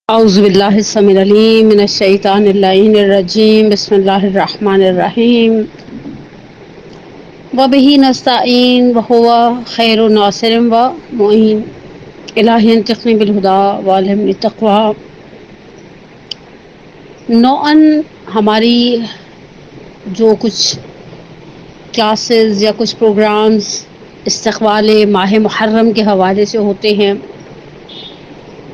اعوذ باللہ السمیع العلیم من الشیطان اللعین الرجیم بسم اللہ الرحمن الرحیم وبہ نستعین وہو خیر ناصر و معین الہی انطقنی بالہدی والہمنی التقوی نوعاً ہماری جو کچھ کلاسز یا کچھ پروگرامز استقبال ماہ محرم کے حوالے سے ہوتے ہیں،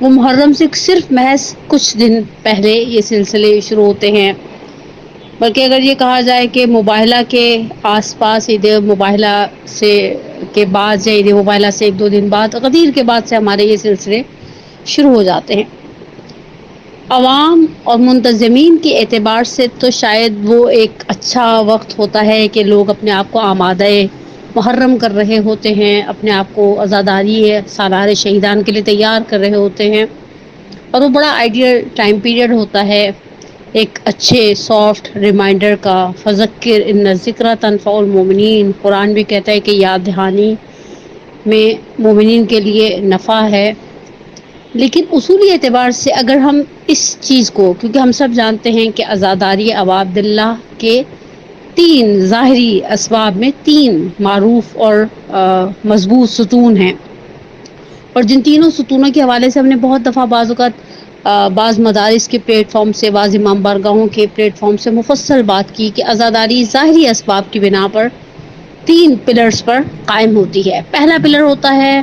وہ محرم سے صرف محض کچھ دن پہلے یہ سلسلے شروع ہوتے ہیں، بلکہ اگر یہ کہا جائے کہ مباہلہ کے آس پاس عید مباہلہ سے کے بعد یا عید مباہلہ سے ایک دو دن بعد غدیر کے بعد سے ہمارے یہ سلسلے شروع ہو جاتے ہیں۔ عوام اور منتظمین کے اعتبار سے تو شاید وہ ایک اچھا وقت ہوتا ہے کہ لوگ اپنے آپ کو آمادہ محرم کر رہے ہوتے ہیں، اپنے آپ کو عزاداری سالار شہیدان کے لیے تیار کر رہے ہوتے ہیں، اور وہ بڑا آئیڈیل ٹائم پیریڈ ہوتا ہے ایک اچھے سافٹ ریمائنڈر کا۔ فذکر ان الذکری تنفع المؤمنین، قرآن بھی کہتا ہے کہ یاد دہانی میں مومنین کے لیے نفع ہے۔ لیکن اصولی اعتبار سے اگر ہم اس چیز کو، کیونکہ ہم سب جانتے ہیں کہ عزاداری ابا عبداللہ کے تین ظاہری اسباب میں تین معروف اور مضبوط ستون ہیں، اور جن تینوں ستونوں کے حوالے سے ہم نے بہت دفعہ بعض اوقات بعض مدارس کے پلیٹ فارم سے، بعض امام بارگاہوں کے پلیٹ فارم سے مفصل بات کی کہ عزاداری ظاہری اسباب کی بنا پر تین پلرز پر قائم ہوتی ہے۔ پہلا پلر ہوتا ہے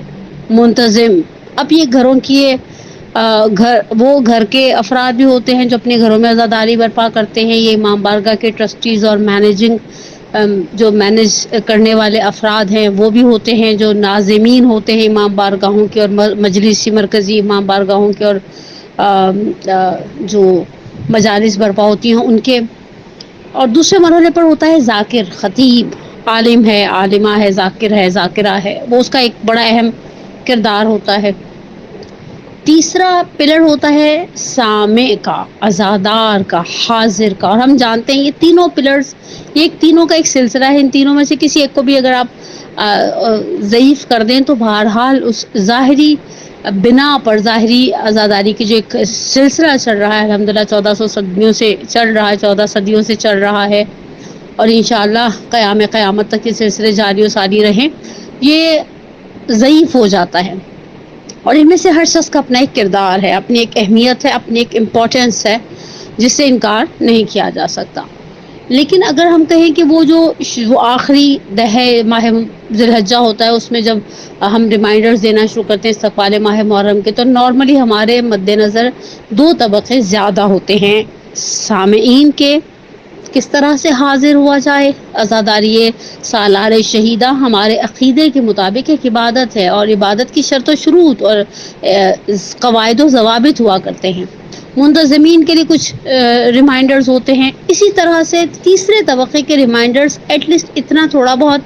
منتظم۔ اب یہ گھروں کی گھر کے افراد بھی ہوتے ہیں جو اپنے گھروں میں عزاداری برپا کرتے ہیں، یہ امام بارگاہ کے ٹرسٹیز اور جو مینج کرنے والے افراد ہیں وہ بھی ہوتے ہیں، جو ناظمین ہوتے ہیں امام بارگاہوں کے اور مجلسی مرکزی امام بارگاہوں کے، اور جو مجالس برپا ہوتی ہیں ان کے۔ اور دوسرے مرحلے پر ہوتا ہے ذاکر، خطیب، عالم ہے، عالمہ ہے، ذاکر ہے، ذاکرہ ہے، وہ اس کا ایک بڑا اہم کردار ہوتا ہے۔ تیسرا پلر ہوتا ہے سامع کا، عزادار کا، حاضر کا، اور ہم جانتے ہیں یہ تینوں پلرز، یہ تینوں کا ایک سلسلہ ہے۔ ان تینوں میں سے کسی ایک کو بھی اگر آپ ضعیف کر دیں تو بہرحال اس ظاہری بنا پر، ظاہری عزاداری کی جو ایک سلسلہ چل رہا ہے، الحمدللہ 1400 صدیوں سے چل رہا ہے، 14 صدیوں سے چل رہا ہے، اور انشاءاللہ قیامت تک یہ سلسلے جاری و ساری رہیں، یہ ضعیف ہو جاتا ہے۔ اور ان میں سے ہر شخص کا اپنا ایک کردار ہے، اپنی ایک اہمیت ہے، اپنی ایک امپورٹنس ہے جس سے انکار نہیں کیا جا سکتا۔ لیکن اگر ہم کہیں کہ وہ آخری ماہ ذی الحجہ ہوتا ہے، اس میں جب ہم ریمائنڈرز دینا شروع کرتے ہیں استقبال ماہ محرم کے، تو نارملی ہمارے مد نظر دو طبقے زیادہ ہوتے ہیں سامعین کے، کس طرح سے حاضر ہوا جائے۔ عزاداری سالار شہیدہ ہمارے عقیدے کے مطابق ایک عبادت ہے، اور عبادت کی شرط و شروط اور قواعد و ضوابط ہوا کرتے ہیں۔ منتظمین کے لیے کچھ ریمائنڈرز ہوتے ہیں، اسی طرح سے تیسرے طبقے کے ریمائنڈرز ایٹ لیسٹ اتنا تھوڑا بہت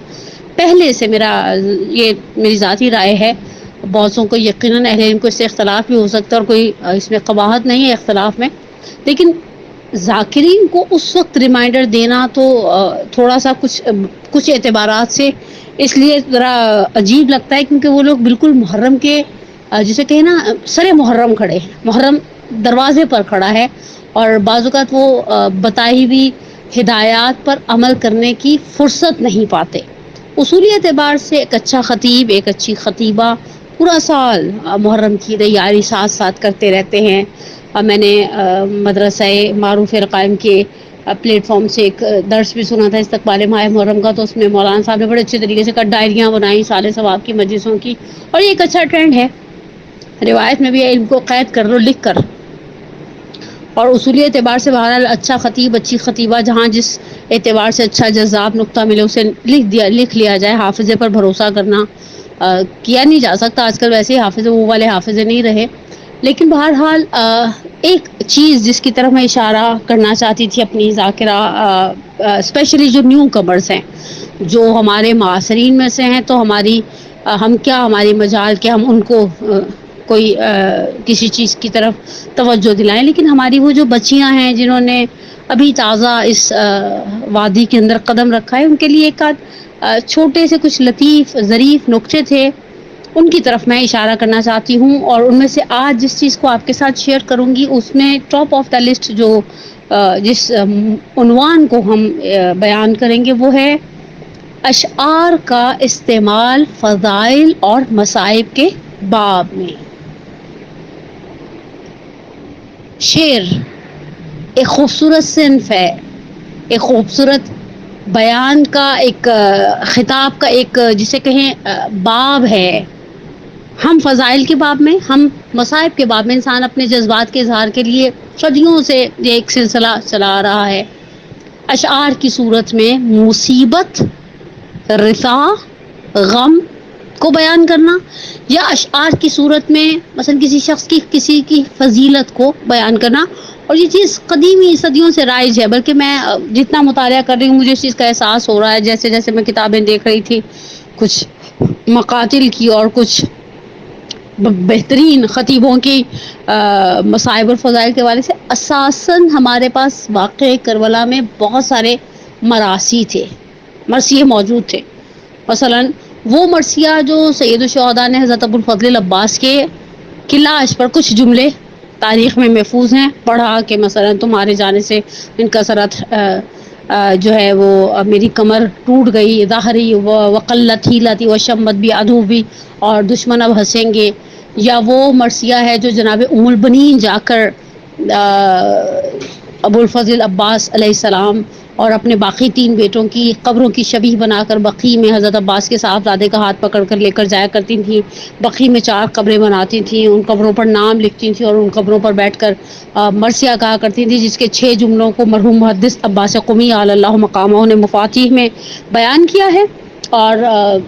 پہلے سے، یہ میری ذاتی رائے ہے، بعضوں کو یقیناً اہل علم کو اس سے اختلاف بھی ہو سکتا ہے، اور کوئی اس میں قباحت نہیں ہے اختلاف میں، لیکن ذاکرین کو اس وقت ریمائنڈر دینا تو تھوڑا سا کچھ اعتبارات سے اس لیے ذرا عجیب لگتا ہے، کیونکہ وہ لوگ بالکل محرم کے جسے کہیں نا سرے محرم کھڑے ہیں، محرم دروازے پر کھڑا ہے، اور بعض اوقات وہ بتائی ہوئی ہدایات پر عمل کرنے کی فرصت نہیں پاتے۔ اصولی اعتبار سے ایک اچھا خطیب، ایک اچھی خطیبہ پورا سال محرم کی تیاری ساتھ ساتھ کرتے رہتے ہیں۔ میں نے مدرسہ معروف القائم کے پلیٹ فارم سے ایک درس بھی سنا تھا استقبال ماہ محرم کا، تو اس میں مولانا صاحب نے بڑے اچھے طریقے سے ڈائریاں بنائیں سال ثواب کی مجلسوں کی، اور یہ ایک اچھا ٹرینڈ ہے۔ روایت میں بھی علم کو قید کر لو لکھ کر، اور اصولی اعتبار سے بہرحال اچھا خطیب، اچھی خطیبہ جہاں جس اعتبار سے اچھا جذاب نقطہ ملے اسے لکھ لیا جائے۔ حافظے پر بھروسہ کرنا کیا نہیں جا سکتا، آج کل ویسے ہی حافظے وہ والے حافظے نہیں رہے، لیکن بہرحال ایک چیز جس کی طرف میں اشارہ کرنا چاہتی تھی اپنی ذاکرہ، اسپیشلی جو نیو کمرز ہیں، جو ہمارے معاصرین میں سے ہیں، تو ہماری مجال کہ ہم ان کو کوئی کسی چیز کی طرف توجہ دلائیں، لیکن ہماری وہ جو بچیاں ہیں جنہوں نے ابھی تازہ اس وادی کے اندر قدم رکھا ہے، ان کے لیے ایک چھوٹے سے کچھ لطیف ظریف نکتے تھے ان کی طرف میں اشارہ کرنا چاہتی ہوں، اور ان میں سے آج جس چیز کو آپ کے ساتھ شیئر کروں گی اس میں ٹاپ آف دا لسٹ جو جس عنوان کو ہم بیان کریں گے وہ ہے اشعار کا استعمال فضائل اور مصائب کے باب میں۔ شعر ایک خوبصورت صنف ہے، ایک خوبصورت بیان کا ایک خطاب کا ایک جسے کہیں باب ہے۔ ہم فضائل کے باب میں، ہم مصائب کے باب میں، انسان اپنے جذبات کے اظہار کے لیے صدیوں سے یہ ایک سلسلہ چلا آ رہا ہے۔ اشعار کی صورت میں مصیبت، رثا، غم کو بیان کرنا، یا اشعار کی صورت میں مثلا کسی شخص کی کسی کی فضیلت کو بیان کرنا۔ اور یہ چیز قدیمی صدیوں سے رائج ہے، بلکہ میں جتنا مطالعہ کر رہی ہوں مجھے اس چیز کا احساس ہو رہا ہے، جیسے جیسے میں کتابیں دیکھ رہی تھی کچھ مقاتل کی اور کچھ بہترین خطیبوں کی مصائب اور فضائل کے حوالے سے، اساساً ہمارے پاس واقع کربلا میں بہت سارے مراثی تھے، مرثیے موجود تھے۔ مثلاً وہ مرثیہ جو سید الشہداء نے حضرت ابوالفضل العباس کے کلاش پر کچھ جملے تاریخ میں محفوظ ہیں، پڑھا کہ مثلا تمہارے جانے سے ان کثرت جو ہے وہ میری کمر ٹوٹ گئی، ظاہری وقلت ہیلتی و شمت بھی ادو بھی، اور دشمن اب ہنسیں گے۔ یا وہ مرثیہ ہے جو جناب ام البنین جا کر ابوالفضل عباس علیہ السلام اور اپنے باقی 3 بیٹوں کی قبروں کی شبیہ بنا کر بقیع میں حضرت عباس کے صاحبزادے کا ہاتھ پکڑ کر لے کر جایا کرتی تھیں، بقیع میں 4 قبریں بناتی تھیں، ان قبروں پر نام لکھتی تھیں اور ان قبروں پر بیٹھ کر مرثیہ کہا کرتی تھیں، جس کے 6 جملوں کو مرحوم محدث عباس قمی علی اللہ مقامہ نے مفاتیح میں بیان کیا ہے، اور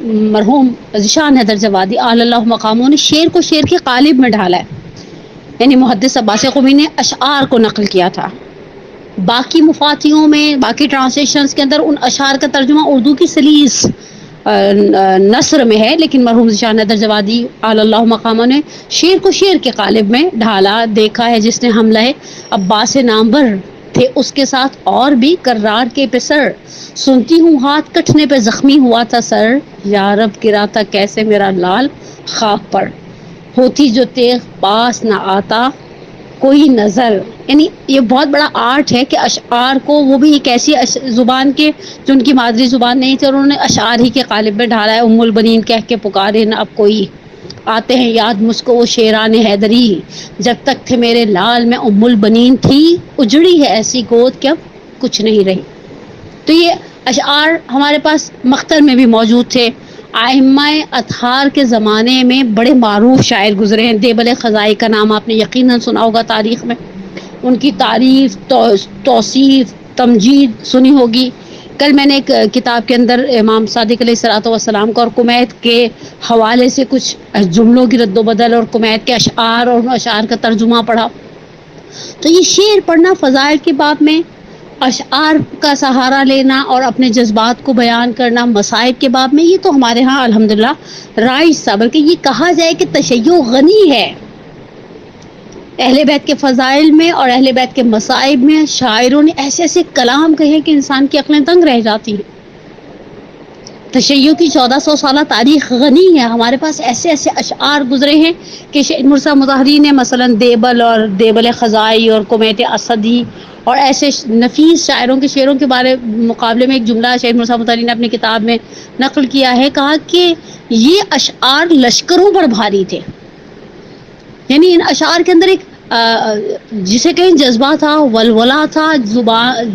مرحوم ذیشان حیدر جوادی علی اللہ مقامہ نے شعر کو شعر کے قالب میں ڈھالا ہے، یعنی محدث عباس قمی نے اشعار کو نقل کیا تھا۔ باقی مفاتیحوں میں، باقی ٹرانسلیشنز کے اندر ان اشعار کا ترجمہ اردو کی سلیس نثر میں ہے، لیکن مرحوم ذیشان حیدر جوادی علی اللہ مقامہ نے شعر کو شعر کے قالب میں ڈھالا۔ دیکھا ہے جس نے حملہ عباس نامور تھے اس کے ساتھ اور بھی کرار کے پسر، سنتی ہوں ہاتھ کٹنے پہ زخمی ہوا تھا سر، یا رب گرا تھا کیسے میرا لال خاک پر، ہوتی جو تیغ پاس نہ آتا کوئی نظر۔ یعنی یہ بہت بڑا آرٹ ہے کہ اشعار کو، وہ بھی ایک ایسی زبان کے جو ان کی مادری زبان نہیں تھی، اور انہوں نے اشعار ہی کے قالب میں ڈھالا ہے۔ ام البنین کہہ کے پکارے نہ اب کوئی، آتے ہیں یاد مجھ کو وہ شیران حیدری، جب تک تھے میرے لال میں ام البنین تھی، اجڑی ہے ایسی گود کہ اب کچھ نہیں رہی۔ تو یہ اشعار ہمارے پاس مختر میں بھی موجود تھے۔ ائمہ اطہار کے زمانے میں بڑے معروف شاعر گزرے ہیں، دیبل خزائی کا نام آپ نے یقیناً سنا ہوگا تاریخ میں، ان کی تعریف، توصیف، تمجید سنی ہوگی۔ کل میں نے ایک کتاب کے اندر امام صادق علیہ الصلوۃ والسلام کا اور کمیت کے حوالے سے کچھ جملوں کی رد و بدل اور کمیت کے اشعار اور اشعار کا ترجمہ پڑھا۔ تو یہ شعر پڑھنا فضائل کے باب میں، اشعار کا سہارا لینا اور اپنے جذبات کو بیان کرنا مصائب کے باب میں، یہ تو ہمارے ہاں الحمدللہ رائج تھا، بلکہ یہ کہا جائے کہ تشیع غنی ہے اہل بیت کے فضائل میں اور اہل بیت کے مصائب میں۔ شاعروں نے ایسے ایسے کلام کہے کہ انسان کی عقلیں دنگ رہ جاتی ہیں۔ تشیع کی 1400 سالہ تاریخ غنی ہے، ہمارے پاس ایسے ایسے اشعار گزرے ہیں کہ شہید مرزا مظاہری نے مثلا دیبل اور دیبل خزائی اور کمیت اسدی اور ایسے نفیس شاعروں کے شعروں کے مقابلے میں ایک جملہ شہید مرزا مظاہری نے اپنی کتاب میں نقل کیا ہے، کہا کہ یہ اشعار لشکروں پر بھاری تھے، یعنی ان اشعار کے اندر ایک جسے کہیں جذبہ تھا، ولولہ تھا،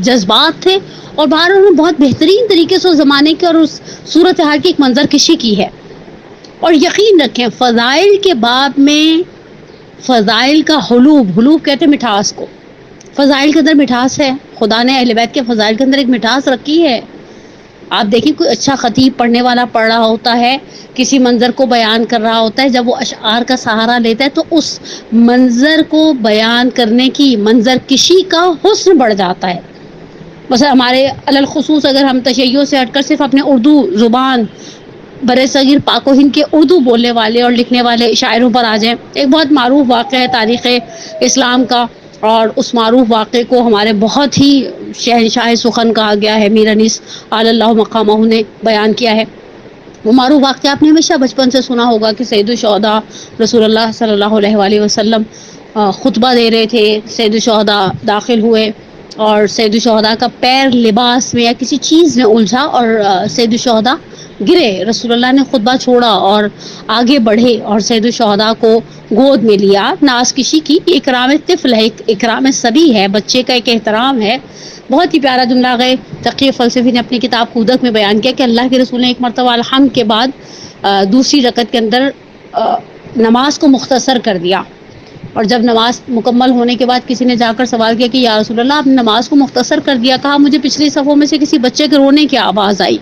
جذبات تھے، اور باہر انہوں نے بہت بہترین طریقے سے اس زمانے کے اور اس صورتحال کی ایک منظر کشی کی ہے۔ اور یقین رکھیں فضائل کے باب میں، فضائل کا حلوب کہتے ہیں مٹھاس کو، فضائل کے اندر مٹھاس ہے، خدا نے اہل بیت کے فضائل کے اندر ایک مٹھاس رکھی ہے۔ آپ دیکھیں کوئی اچھا خطیب پڑھنے والا پڑھ رہا ہوتا ہے، کسی منظر کو بیان کر رہا ہوتا ہے، جب وہ اشعار کا سہارا لیتا ہے تو اس منظر کو بیان کرنے کی، منظر کشی کا حسن بڑھ جاتا ہے۔ مثلا ہمارے علی الخصوص اگر ہم تشیع سے ہٹ کر صرف اپنے اردو زبان برِ صغیر پاک و ہند کے اردو بولنے والے اور لکھنے والے شاعروں پر آ جائیں، ایک بہت معروف واقعہ ہے تاریخ اسلام کا، اور اس معروف واقعے کو ہمارے بہت ہی شہنشاہ سخن کہا گیا ہے، میر انیس علی اللہ مقامہ نے بیان کیا ہے۔ وہ معروف واقعہ آپ نے ہمیشہ بچپن سے سنا ہوگا کہ سید الشہداء رسول اللہ صلی اللہ علیہ وآلہ وسلم خطبہ دے رہے تھے، سید الشہداء داخل ہوئے اور سید الشہداء کا پیر لباس میں یا کسی چیز میں الجھا اور سید الشہداء گرے. رسول اللہ نے خطبہ چھوڑا اور آگے بڑھے اور سید الشہداء کو گود میں لیا، ناز کشی کی. اکرام طفل ہے، اکرام صبی ہے، بچے کا ایک احترام ہے. بہت ہی پیارا جملہ گئے تقی فلسفی نے اپنی کتاب قودک میں بیان کیا کہ اللہ کے رسول نے ایک مرتبہ الحمد کے بعد دوسری رکعت کے اندر نماز کو مختصر کر دیا، اور جب نماز مکمل ہونے کے بعد کسی نے جا کر سوال کیا کہ یا رسول اللہ آپ نے نماز کو مختصر کر دیا، کہا مجھے پچھلی صفوں میں سے کسی بچے کے رونے کی آواز آئی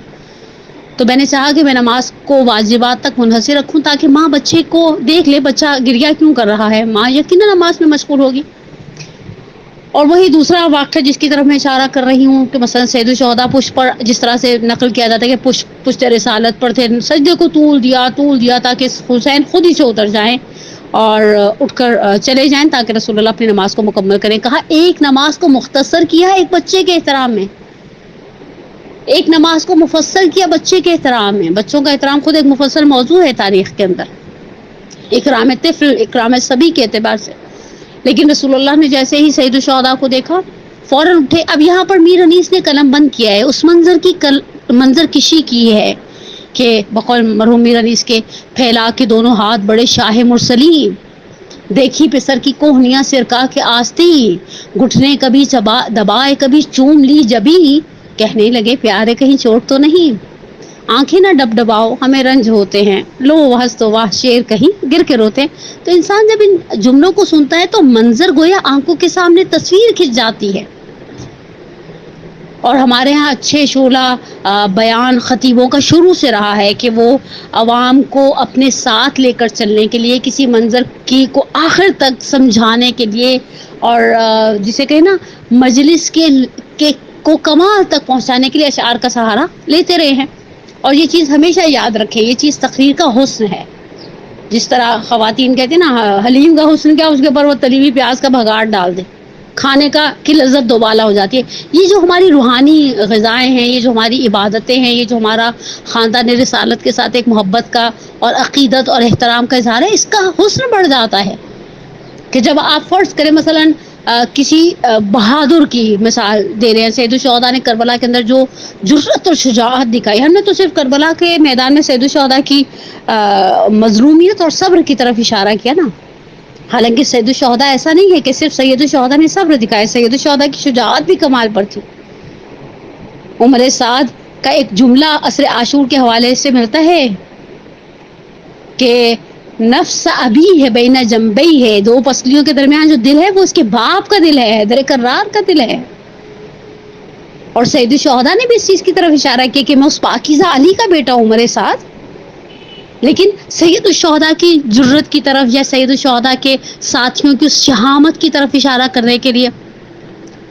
تو میں نے چاہا کہ میں نماز کو واجبات تک منحصر رکھوں تاکہ ماں بچے کو دیکھ لے بچہ گریا کیوں کر رہا ہے، ماں یقیناً نماز میں مشغول ہوگی. اور وہی دوسرا واقعہ جس کی طرف میں اشارہ کر رہی ہوں کہ مثلا سید الشہداء پشت پر جس طرح سے نقل کیا جاتا ہے کہ پشت رسالت پر تھے، سجدے کو طول دیا تاکہ حسین خود ہی سے اتر جائیں اور اٹھ کر چلے جائیں تاکہ رسول اللہ اپنی نماز کو مکمل کریں. کہا ایک نماز کو مختصر کیا ایک بچے کے احترام میں، ایک نماز کو مفصل کیا بچے کے احترام میں. بچوں کا احترام خود ایک مفصل موضوع ہے تاریخ کے اندر، اکرام طفل، اکرام صبی کے اعتبار سے. لیکن رسول اللہ نے جیسے ہی سید الشہداء کو دیکھا فوراً اٹھے. اب یہاں پر میر انیس نے قلم بند کیا ہے، اس منظر کشی کی ہے کہ بقول مرحوم میر انیس کے پھیلا کے دونوں ہاتھ بڑے شاہ مرسلین، دیکھی پسر کی کوہنیاں سرکا کے آستی، گھٹنے کبھی دبائے کبھی چوم لی جبی، کہنے لگے پیارے کہیں چوٹ تو نہیں، آنکھیں نہ ڈبڈباؤ ہمیں رنج ہوتے ہیں، لو ہنس تو واہ شیر کہیں گر کے روتے ہیں. تو انسان جب ان جملوں کو سنتا ہے تو منظر گویا آنکھوں کے سامنے تصویر کھنچ جاتی ہے. اور ہمارے ہاں اچھے شعلہ بیان خطیبوں کا شروع سے رہا ہے کہ وہ عوام کو اپنے ساتھ لے کر چلنے کے لیے کسی منظر کی کو آخر تک سمجھانے کے لیے اور جسے کہیں نا مجلس کے کو کمال تک پہنچانے کے لیے اشعار کا سہارا لیتے رہے ہیں. اور یہ چیز ہمیشہ یاد رکھیں، یہ چیز تقریر کا حسن ہے. جس طرح خواتین کہتے ہیں نا حلیم کا حسن کیا، اس کے اوپر وہ تلی ہوئی پیاز کا بھگاڑ ڈال دے، کھانے کی لذت دوبالا ہو جاتی ہے. یہ جو ہماری روحانی غذائیں ہیں، یہ جو ہماری عبادتیں ہیں، یہ جو ہمارا خاندان رسالت کے ساتھ ایک محبت کا اور عقیدت اور احترام کا اظہار ہے، اس کا حسن بڑھ جاتا ہے. کہ جب آپ فرض کریں مثلاً کسی بہادر کی مثال دے رہے ہیں، سید الشہداء نے کربلا کے اندر جو جرأت اور شجاعت دکھائی. ہم نے تو صرف کربلا کے میدان میں سید الشہداء کی مظلومیت اور صبر کی طرف اشارہ کیا نا، حالانکہ سید الشہداء ایسا نہیں ہے کہ صرف سید الشہداء نے صبر دکھایا، سید الشہداء کی شجاعت بھی کمال پر تھی. عمر سعد کا ایک جملہ عصر عاشور کے حوالے سے ملتا ہے کہ نفس ابھی ہے بین جنبی ہے، دو پسلیوں کے درمیان جو دل ہے وہ اس کے باپ کا دل ہے، حیدر کرار کا دل ہے. اور سید الشہداء نے بھی اس چیز کی طرف اشارہ کیا کہ میں اس پاکیزہ علی کا بیٹا ہوں عمر سعد. لیکن سید الشہداء کی جرت کی طرف یا سید الشہداء کے ساتھیوں کی اس شہامت کی طرف اشارہ کرنے کے لیے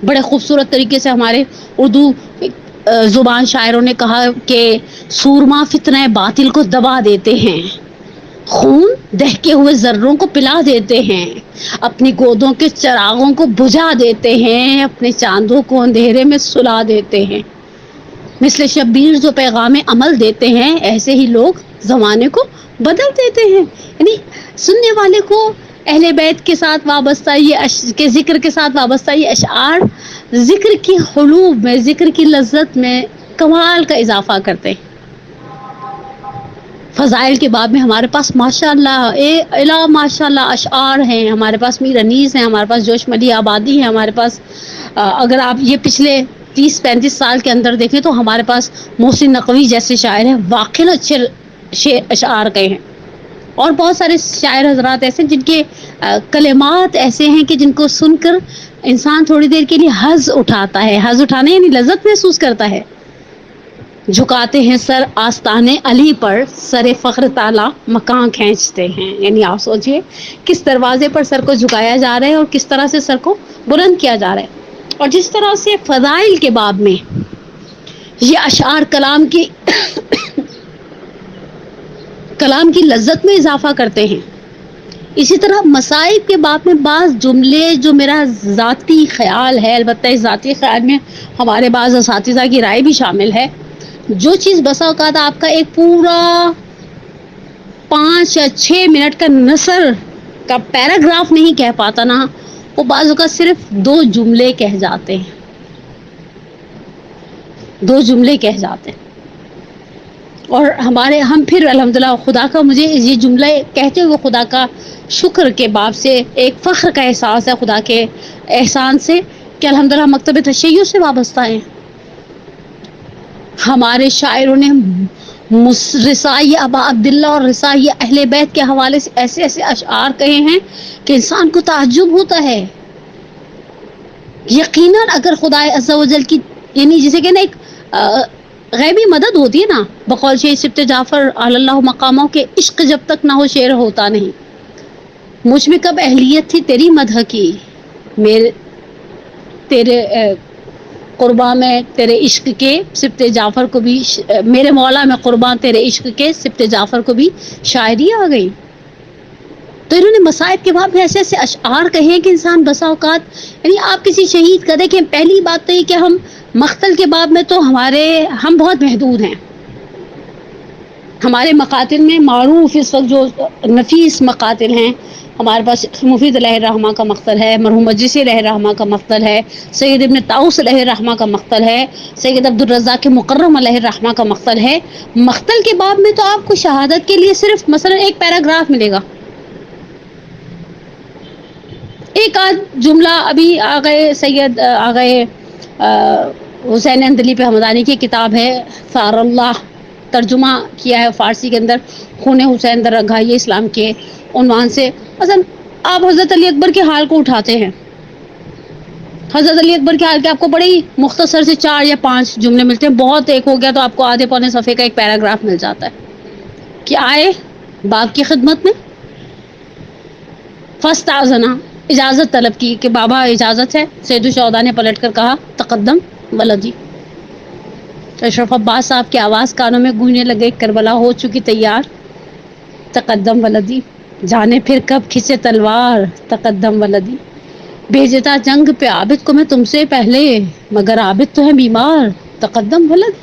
بڑے خوبصورت طریقے سے ہمارے اردو زبان شاعروں نے کہا کہ سورما فتنہ باطل کو دبا دیتے ہیں، خون دہکے ہوئے ذروں کو پلا دیتے ہیں، اپنی گودوں کے چراغوں کو بجھا دیتے ہیں، اپنے چاندوں کو اندھیرے میں سلا دیتے ہیں. مثل شبیر جو پیغام عمل دیتے ہیں، ایسے ہی لوگ زمانے کو بدل دیتے ہیں. یعنی سننے والے کو اہل بیت کے ساتھ وابستہ کے ذکر کے ساتھ وابستہ یہ اشعار ذکر کی حلوب میں، ذکر کی لذت میں کمال کا اضافہ کرتے ہیں. فضائل کے باب میں ہمارے پاس ماشاءاللہ ماشاءاللہ اشعار ہیں، ہمارے پاس میر انیس ہیں، ہمارے پاس جوش ملی آبادی ہے، ہمارے پاس اگر آپ یہ پچھلے 30-35 سال کے اندر دیکھیں تو ہمارے پاس محسن نقوی جیسے شاعر ہیں، واقعی اچھے اشعار گئے ہیں. اور بہت سارے شاعر حضرات ایسے جن کے کلمات ایسے ہیں کہ جن کو سن کر انسان تھوڑی دیر کے لیے حظ اٹھاتا ہے، حظ اٹھانا یعنی لذت محسوس کرتا ہے. جھکاتے ہیں سر آستانے علی پر، سر فخر تالا مکان کھینچتے ہیں. یعنی آپ سوچئے کس دروازے پر سر کو جھکایا جا رہا ہے اور کس طرح سے سر کو بلند کیا جا رہا ہے. اور جس طرح سے فضائل کے باب میں یہ اشعار کلام کی لذت میں اضافہ کرتے ہیں، اسی طرح مصائب کے باب میں بعض جملے جو میرا ذاتی خیال ہے، البتہ اس ذاتی خیال میں ہمارے بعض اساتذہ کی رائے بھی شامل ہے، جو چیز بسا اوقات آپ کا ایک پورا 5 یا 6 منٹ کا نثر کا پیراگراف نہیں کہہ پاتا نا، وہ بعض اوقات صرف 2 جملے کہہ جاتے ہیں، 2 جملے کہہ جاتے ہیں۔ اور ہم پھر الحمدللہ خدا کا، مجھے یہ جملے کہتے ہوئے خدا کا شکر کے باب سے ایک فخر کا احساس ہے، خدا کے احسان سے، کہ الحمدللہ مکتب تشیع سے وابستہ ہیں۔ ہمارے شاعروں نے رسائی ابا عبداللہ اور رسائی اہل بیت کے حوالے سے ایسے ایسے اشعار کہے ہیں کہ انسان کو تعجب ہوتا ہے۔ یقیناً اگر خدا عز و جل کی، یعنی جسے کہ نا ایک غیبی مدد ہوتی ہے نا، بقول شیخ سبت جعفر اللہ مقاموں کے، عشق جب تک نہ ہو شعر ہوتا نہیں۔ مجھ میں کب اہلیت تھی تیری مدح کی، میرے تیرے قرباں میں تیرے عشق کے سبت جعفر کو بھی، میرے مولا میں قرباں تیرے عشق کے سبت جعفر کو بھی شاعری آ گئی۔ تو انہوں نے مصائب کے باب میں ایسے ایسے اشعار کہے ہیں کہ انسان بسا اوقات، یعنی آپ کسی شہید کا دیکھیں، پہلی بات تو یہ کہ ہم مقتل کے باب میں تو ہم بہت محدود ہیں۔ ہمارے مقاتل میں معروف اس وقت جو نفیس مقاتل ہیں، ہمارے پاس مفید علیہ الرحمہ کا مقتل ہے، مرحوم مجلسی علیہ الرحمہ کا مقتل ہے، سید ابن طاؤس علیہ الرحمہ کا مقتل ہے، سید عبدالرزاق مکرم علیہ الرحمہ کا مقتل ہے۔ مقتل کے باب میں تو آپ کو شہادت کے لیے صرف مثلا ایک پیراگراف ملے گا، ایک آدھ جملہ۔ ابھی سید آگئے حسین اندلی پہ حمدانی کی کتاب ہے ثار اللہ، ترجمہ کیا ہے فارسی کے اندر، خون حسین در رنگائی اسلام کے عنوان سے۔ مثلا آپ حضرت علی اکبر کے حال کو اٹھاتے ہیں، حضرت علی اکبر کے حال کے آپ کو بڑے ہی مختصر سے 4 یا 5 جملے ملتے ہیں، بہت ایک ہو گیا تو آپ کو آدھے پونے صفحے کا ایک پیراگراف مل جاتا ہے کہ آئے باپ کی خدمت میں، فاستاذنا، اجازت طلب کی کہ بابا اجازت ہے۔ سید الشہداء نے پلٹ کر کہا تقدم ولدی۔ اشرف عباس صاحب کی آواز کانوں میں گونجنے لگے، کربلا ہو چکی تیار، تقدم ولدی، جانے پھر کب کھچے تلوار، تقدم ولدی، بھیجتا جنگ پہ عابد کو میں تم سے پہلے، مگر عابد تو ہے بیمار، تقدم ولد۔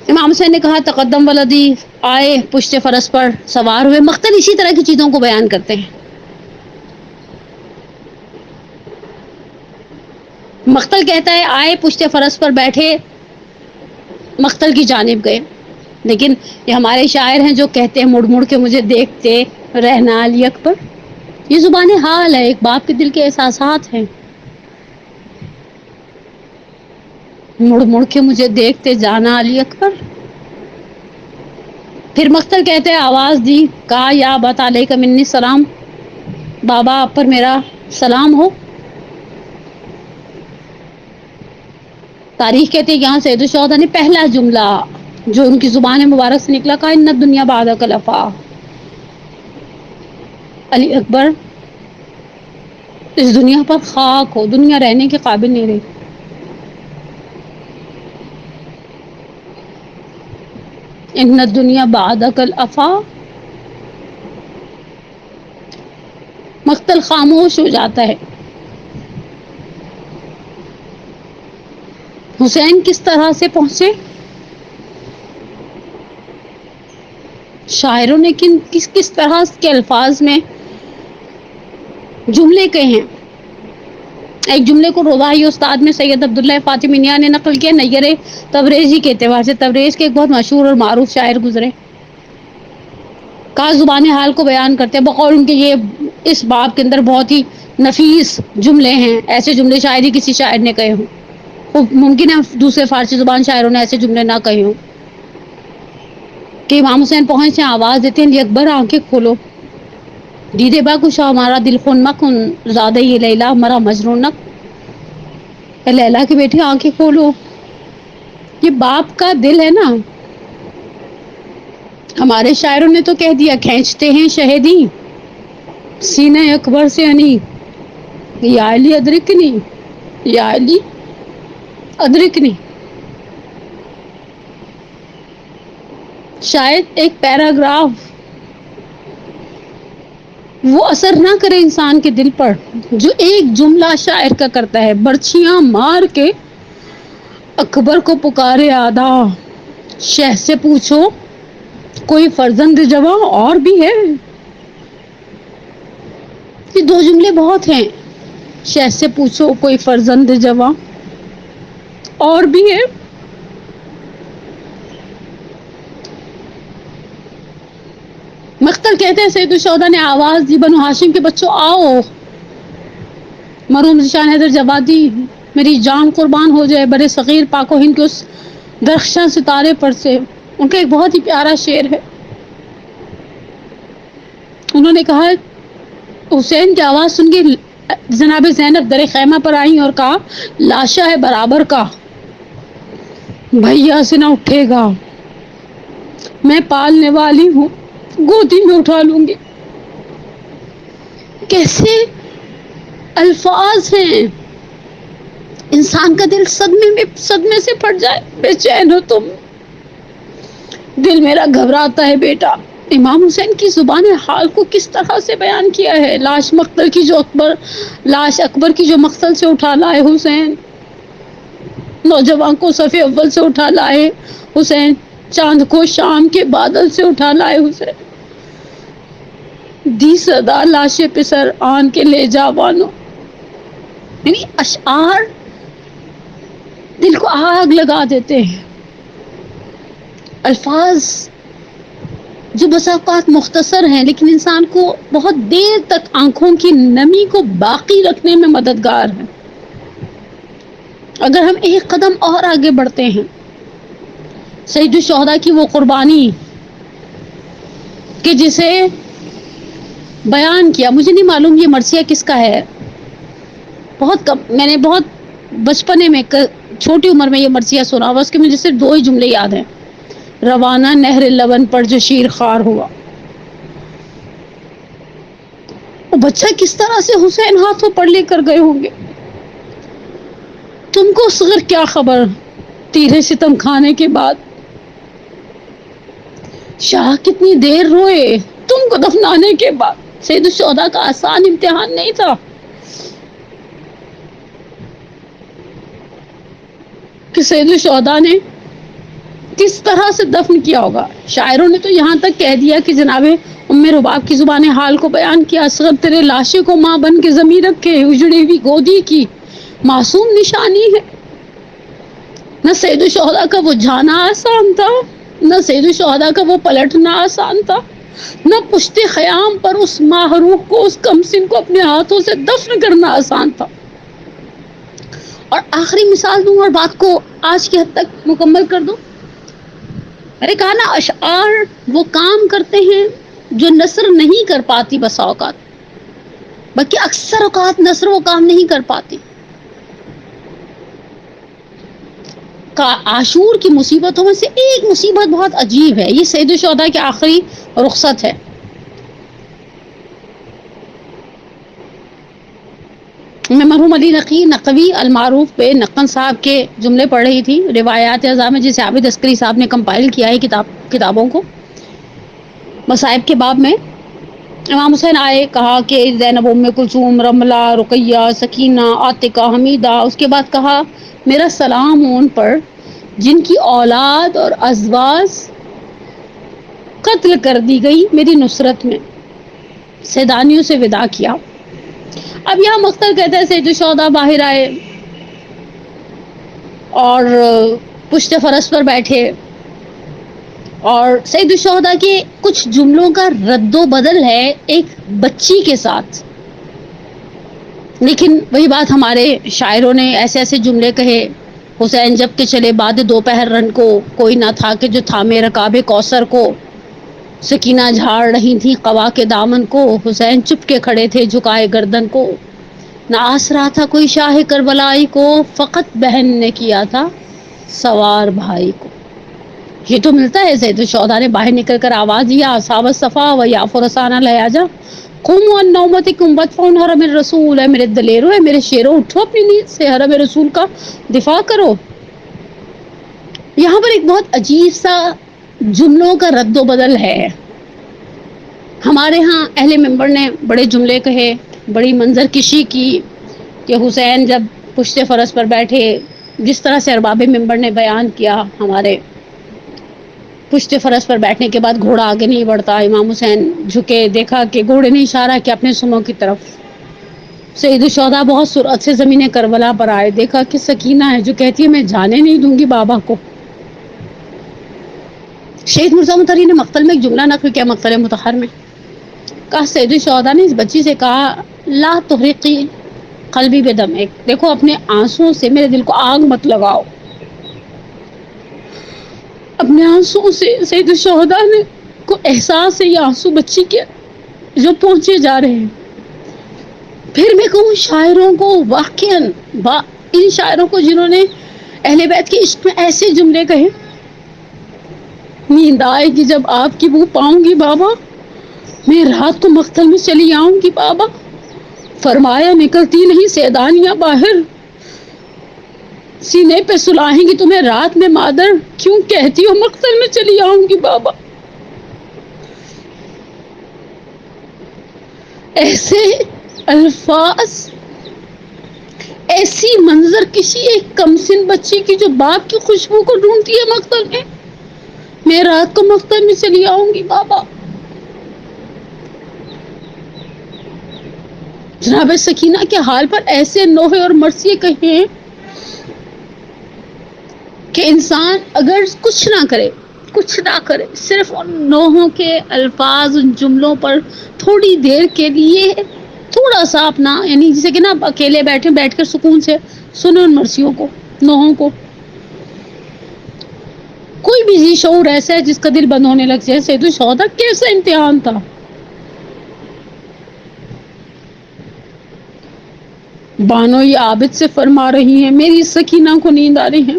امام حسین نے کہا تقدم ولدی، آئے پشت فرس پر سوار ہوئے۔ مقتل اسی طرح کی چیزوں کو بیان کرتے ہیں۔ مقتل کہتا ہے آئے پشت فرس پر بیٹھے، مقتل کی جانب گئے۔ لیکن یہ ہمارے شاعر ہیں جو کہتے ہیں مڑ مڑ کے مجھے دیکھتے رہنا علی اکبر، یہ زبان حال ہے، ایک باپ کے دل کے احساسات ہیں۔ مڑ مڑ کے مجھے دیکھتے جانا علی اکبر۔ پھر مقتل کہتے ہیں آواز دی، کہا یا ابا علیک منی سلام، بابا آپ پر میرا سلام ہو۔ تاریخ کہتے ہیں یہاں سید الشہداء نے پہلا جملہ جو ان کی زبان مبارک سے نکلا، کہا ان الدنیا بعدک لفا، علی اکبر اس دنیا پر خاک ہو، دنیا رہنے کے قابل نہیں رہی۔ ان الدنیا بعدک الافا۔ مقتل خاموش ہو جاتا ہے۔ حسین کس طرح سے پہنچے؟ شاعروں نے کس طرح کے الفاظ میں جملے کہے ہیں۔ ایک جملے کو روضائی استاد میں سید عبداللہ فاطمی میاں نے نقل کیا نیر تبریزی کے اعتبار سے۔ تبریز کے ایک بہت مشہور اور معروف شاعر گزرے، کہا زبان حال کو بیان کرتے ہیں، بقول ان کے یہ اس باب کے اندر بہت ہی نفیس جملے ہیں، ایسے جملے شاعری کسی شاعر نے کہے ہوں، ممکن ہے دوسرے فارسی زبان شاعروں نے ایسے جملے نہ کہے ہوں، کہ امام حسین پہنچے آواز دیتے ہیں علی اکبر آنکھیں کھولو، دیدے با کشا ہمارا دل خون مکن، زیادہ یہ لیلا مرا مجنون نک، اے لیلا کی بیٹی آنکھیں کھولو۔ یہ باپ کا دل ہے نا۔ ہمارے شاعروں نے تو کہہ دیا کھینچتے ہیں شہیدی سینہ اکبر سے انی، یا علی ادرکنی، یا علی ادرکنی۔ شاید ایک پیراگراف وہ اثر نہ کرے انسان کے دل پر جو ایک جملہ شاعر کا کرتا ہے، برچیاں مار کے اکبر کو پکارے آدھا، شہ سے پوچھو کوئی فرزند جواں اور بھی ہے؟ یہ دو جملے بہت ہیں، شہ سے پوچھو کوئی فرزند جواں اور بھی ہے۔ مختل کہتے ہیں سید الشہداء نے آواز دی، بنو ہاشم کے بچوں آؤ۔ مرحوم ذیشان حیدر جوادی میری جان قربان ہو جائے، برے صغیر پاک و ہند کے اس درخشاں ستارے پر سے، ان کا ایک بہت ہی پیارا شعر ہے۔ انہوں نے کہا حسین کی آواز سن کے جناب زینب در خیمہ پر آئیں اور کہا لاشا ہے برابر کا، بھیا سے نہ اٹھے گا، میں پالنے والی ہوں گودی میں اٹھا لوں گی۔ کیسے الفاظ ہیں، انسان کا دل صدمے سے پھٹ جائے۔ بے چین ہو تم، دل میرا گھبراتا ہے بیٹا۔ امام حسین کی زبان حال کو کس طرح سے بیان کیا ہے۔ لاش اکبر کی جو مقتل سے اٹھا لائے حسین، نوجوان کو صف اول سے اٹھا لائے حسین، چاند کو شام کے بادل سے اٹھا لائے حسین، دی صدا لاش پسر آن کے لے جا بانو۔ یعنی اشعار دل کو آگ لگا دیتے ہیں، الفاظ جو بس اوقات مختصر ہیں لیکن انسان کو بہت دیر تک آنکھوں کی نمی کو باقی رکھنے میں مددگار ہیں۔ اگر ہم ایک قدم اور آگے بڑھتے ہیں، سید الشہداء کی وہ قربانی کہ جسے بیان کیا، مجھے نہیں معلوم یہ مرثیہ کس کا ہے، بہت کم، میں نے بہت بچپنے میں چھوٹی عمر میں یہ مرثیہ سنا ہوا، اس کے مجھے صرف 2 ہی جملے یاد ہیں، روانہ نہر لبن پر جو شیر خوار ہوا۔ وہ بچہ کس طرح سے حسین ہاتھوں پڑھ لے کر گئے ہوں گے۔ تم کو صغر کیا خبر تیرے ستم کھانے کے بعد، شاہ کتنی دیر روئے تم کو دفنانے کے بعد۔ سید الشہداء کا آسان امتحان نہیں تھا کہ سید الشہداء نے کس طرح سے دفن کیا ہوگا۔ شاعروں نے تو یہاں تک کہہ دیا کہ جناب ام رباب کی زبان حال کو بیان کیا، اصغر تیرے لاشے کو ماں بن کے زمین رکھے، اجڑی ہوئی گودی کی معصوم نشانی ہے۔ نہ سید الشہداء کا وہ جانا آسان تھا، نہ سید الشہداء کا وہ پلٹنا آسان تھا، نہ پشت خیام پر اس ماہروح کو، اس کمسن کو اپنے ہاتھوں سے دفن کرنا آسان تھا۔ اور آخری مثال دوں اور بات کو آج کی حد تک مکمل کر دوں۔ میں نے کہا نا اشعار وہ کام کرتے ہیں جو نثر نہیں کر پاتی بسا اوقات، بلکہ اکثر اوقات نثر وہ کام نہیں کر پاتی۔ عاشور کی مصیبتوں میں سے ایک مصیبت بہت عجیب ہے، یہ سید الشہداء کی آخری رخصت ہے۔ میں مرحوم علی نقی نقوی المعروف پہ نقن صاحب کے جملے پڑھ رہی تھی، روایات اعظام جسے عابد عسکری صاحب نے کمپائل کیا ہے کتابوں کو، مصائب کے باب میں امام حسین آئے، کہا کہ زینب، ام کلثوم، رملہ، رقیہ، سکینہ، عاتقہ، حمیدہ، اس کے بعد کہا میرا سلام ان پر جن کی اولاد اور ازواج قتل کر دی گئی میری نصرت میں، سیدانیوں سے وداع کیا۔ اب یہاں مختل کہتا ہے سید الشہداء باہر آئے اور پشت فرس پر بیٹھے، اور سید الشہداء کے کچھ جملوں کا رد و بدل ہے ایک بچی کے ساتھ، لیکن وہی بات ہمارے شاعروں نے ایسے ایسے جملے کہے، حسین جب کہ چلے بعد دوپہر رن کو، کوئی نہ تھا کہ جو تھامے رکاب کوثر کو، سکینہ جھاڑ رہی تھی قوا کے دامن کو، حسین چپ کے کھڑے تھے جھکائے گردن کو، نہ آس رہا تھا کوئی شاہ کربلائی کو، فقط بہن نے کیا تھا سوار بھائی کو۔ یہ تو ملتا ہے سید الشہداء نے باہر نکل کر آواز دیا، اصحاب الصفا و یا فرسانہ لیاجا قوموا عن نومتکم وادفعوا حرم الرسول، اے میرے دلیرو، اے میرے شیرو، اٹھو اپنی نیند سے، حرم رسول کا دفاع کرو۔ یہاں پر ایک بہت عجیب سا جملوں کا رد و بدل ہے۔ ہمارے ہاں اہل منبر نے بڑے جملے کہے، بڑی منظر کشی کی کہ حسین جب پشت فرس پر بیٹھے جس طرح سے ارباب منبر نے بیان کیا، ہمارے پشت فرس پر بیٹھنے کے بعد گھوڑا آگے نہیں بڑھتا، امام حسین جھکے، دیکھا کہ گھوڑے نے اشارہ کیا اپنے سموں کی طرف، سید الشہداء بہت سرعت سے زمین کربلا پر آئے، دیکھا کہ سکینہ ہے جو کہتی ہے میں جانے نہیں دوں گی بابا کو۔ شہید مرزا مطہری نے مقتل میں ایک جملہ نقل کیا، مقتل مطہر میں کہا، سید الشہداء نے اس بچی سے کہا لا تحرقی قلبی بدم، ایک دیکھو اپنے آنسوں سے میرے دل کو آگ مت لگاؤ، اپنے آنسوں سے۔ سید الشہداء نے کو احساس ہے یہ آنسو بچی کے جو پہنچے جا رہے ہیں۔ پھر میں کہوں شاعروں کو، واقعاً ان شاعروں کو جنہوں نے اہل بیت کے عشق میں ایسے جملے کہے، نیند آئے گی جب آپ کی بو پاؤں گی بابا، میں رات کو مقتل میں چلی آؤں گی بابا، فرمایا نکلتی نہیں سیدانیاں باہر، سینے پہ سلاہیں گی تمہیں رات میں مادر، کیوں کہتی ہو مقتل میں چلی آؤں گی بابا۔ ایسے الفاظ، ایسی منظر کسی ایک کمسن بچی کی جو باپ کی خوشبو کو ڈھونڈتی ہے مقتل میں رات کو مقتل میں چلی آؤں گی بابا۔ جناب سکینہ کے حال پر ایسے نوحے اور مرثیے کہیں کہ انسان اگر کچھ نہ کرے، صرف ان نوحوں کے الفاظ، ان جملوں پر تھوڑی دیر کے لیے تھوڑا سا اپنا، یعنی جسے کہ نا اکیلے بیٹھ کر سکون سے سنو ان مرثیوں کو، نوحوں کو، کوئی بھی ذی شعور ایسا ہے جس کا دل بند ہونے لگ جائے۔ سید الشہداء کیسا امتحان تھا۔ بانوئی عابد سے فرما رہی ہیں میری سکینہ کو نیند آ رہی ہے،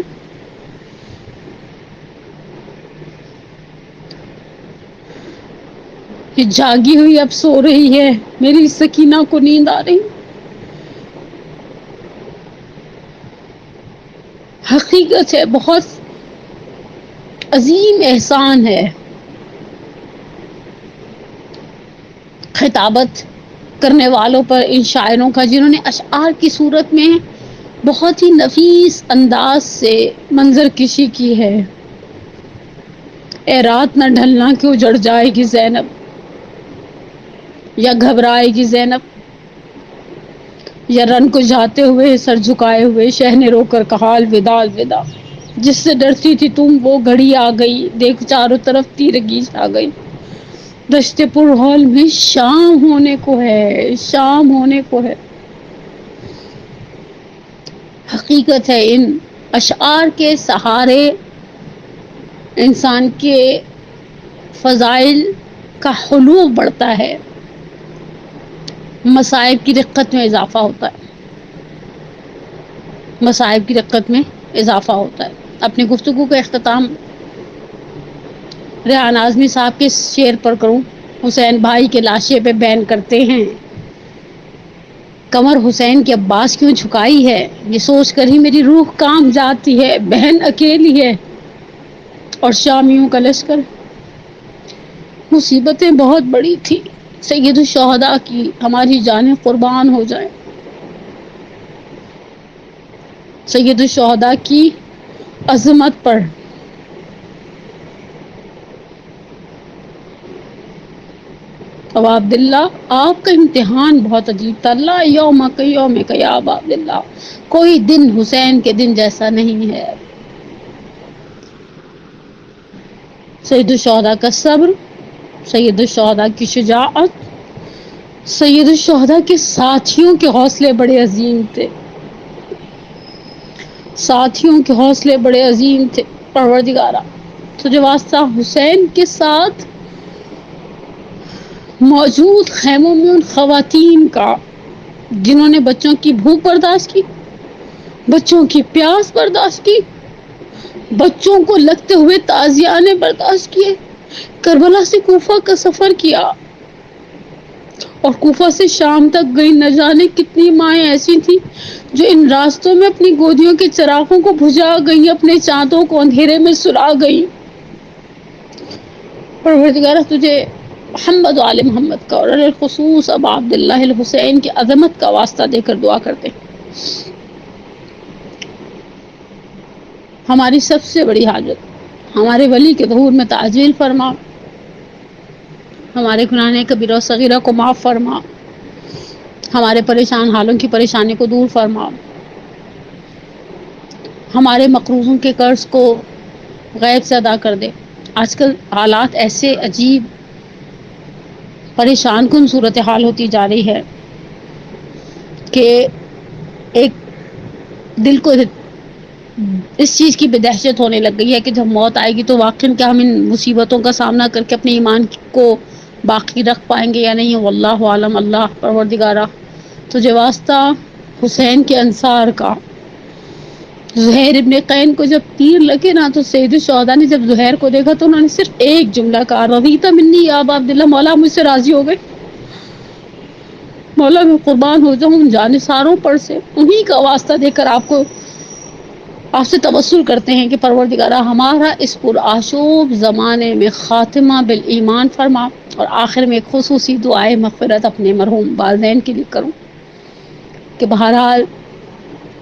یہ جاگی ہوئی اب سو رہی ہے، میری سکینہ کو نیند آ رہی۔ حقیقت ہے، بہت عظیم احسان ہے خطابت کرنے والوں پر، ان شاعروں کا جنہوں نے اشعار کی صورت میں بہت ہی نفیس انداز سے منظر کشی کی ہے۔ اے رات نہ ڈھلنا کہ اجڑ جائے گی زینب، یا گھبرائے گی زینب، یا رن کو جاتے ہوئے سر جھکائے ہوئے شہ نے رو کر کہا الوداع الوداع، جس سے ڈرتی تھی تم وہ گھڑی آ گئی، دیکھ چاروں طرف تیرگی چھا گئی، دشت پر ہال میں شام ہونے کو ہے، شام ہونے کو ہے۔ حقیقت ہے ان اشعار کے سہارے انسان کے فضائل کا حلو بڑھتا ہے، مصائب کی رقت میں اضافہ ہوتا ہے، مصائب کی رقت میں اضافہ ہوتا ہے۔ اپنی گفتگو کا اختتام ریحان اعظمی صاحب کے شعر پر کروں، حسین بھائی کے لاشے پہ بین کرتے ہیں، کمر حسین کے عباس کیوں جھکائی ہے، یہ سوچ کر ہی میری روح کام جاتی ہے، بہن اکیلی ہے اور شامیوں کا لشکر۔ مصیبتیں بہت بڑی تھی سید الشہداء کی، ہماری جانیں قربان ہو جائیں۔ سید الشہداء کی عظمت پر ابا عبداللہ آپ کا امتحان بہت عجیب تھا، لا یوم کیوم یا ابا عبداللہ، کوئی دن حسین کے دن جیسا نہیں ہے۔ سید الشہداء کا صبر، سید الشہداء کی شجاعت، سید الشہداء کے ساتھیوں کے حوصلے بڑے عظیم تھے، ساتھیوں کے حوصلے بڑے عظیم تھے۔ پروردگارہ تجھے واسطہ حسین کے ساتھ موجود خیموں میں ان خواتین کا جنہوں نے بچوں کی بھوک برداشت کی، بچوں کی پیاس برداشت کی، بچوں کو لگتے ہوئے تعزیانے برداشت کیے، کربلا سے کوفہ کا سفر کیا اور کوفہ سے شام تک گئی، نہ جانے کتنی مائیں ایسی تھیں جو ان راستوں میں اپنی گودیوں کے چراغوں کو بجھا گئی، اپنے چاندوں کو اندھیرے میں سلا گئی۔ پروردگارہ تجھے محمد و آل محمد کا اور الخصوص ابا عبداللہ الحسین کی عظمت کا واسطہ دے کر دعا کرتے ہیں۔ ہماری سب سے بڑی حاجت، ہمارے ولی کے ظہور میں تعجیل فرما، ہمارے گناہ کبیرہ و صغیرہ کو معاف فرما، ہمارے پریشان حالوں کی پریشانی کو دور فرما، ہمارے مقروضوں کے قرض کو غیب سے ادا کر دے۔ آج کل حالات ایسے عجیب پریشان کن صورتحال ہوتی جا رہی ہے کہ ایک دل کو اس چیز کی بے دہشت ہونے لگ گئی ہے کہ جب موت آئے گی تو واقعی کیا ہم ان مصیبتوں کا سامنا کر کے اپنے ایمان کو باقی رکھ پائیں گے یا نہیں۔ واللہ عالم۔ اللہ پروردگارہ تجھے واسطہ حسین کے انصار کا، زہیر ابن قین کو جب تیر لگے نا تو سید الشہداء نے جب زہیر کو دیکھا تو انہوں نے صرف ایک جملہ کہا، رضیت منی یا ابا عبداللہ، مولا مجھ سے راضی ہو گئے، مولا میں قربان ہو جاؤں ان جانثاروں پر سے۔ انہی کا واسطہ دے کر آپ سے توسل کرتے ہیں کہ پروردگارہ ہمارا اس پرآشوب زمانے میں خاتمہ بالایمان فرما، اور آخر میں ایک خصوصی دعائے مغفرت اپنے مرحوم والدین کے لیے کروں کہ بہرحال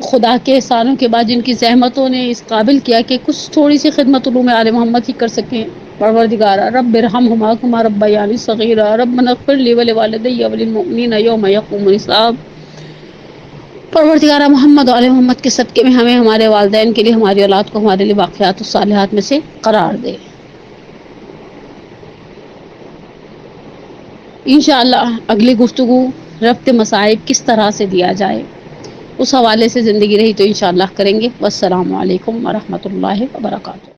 خدا کے احسانوں کے بعد جن کی زحمتوں نے اس قابل کیا کہ کچھ تھوڑی سی خدمت علوم آل محمد ہی کر سکیں۔ پروردگارہ رب ارحمہما کما ربیانی صغیرا، ربنا اغفر لی ولوالدی وللمؤمنین یوم یقوم الحساب۔ پروردگارہ محمد و آل محمد کے صدقے میں ہمیں ہمارے والدین کے لیے، ہماری اولاد کو ہمارے لیے باقیات الصالحات میں سے قرار دے۔ انشاءاللہ اگلی گفتگو ربط مصائب کس طرح سے دیا جائے اس حوالے سے زندگی رہی تو انشاءاللہ کریں گے۔ والسلام علیکم ورحمۃ اللہ وبرکاتہ۔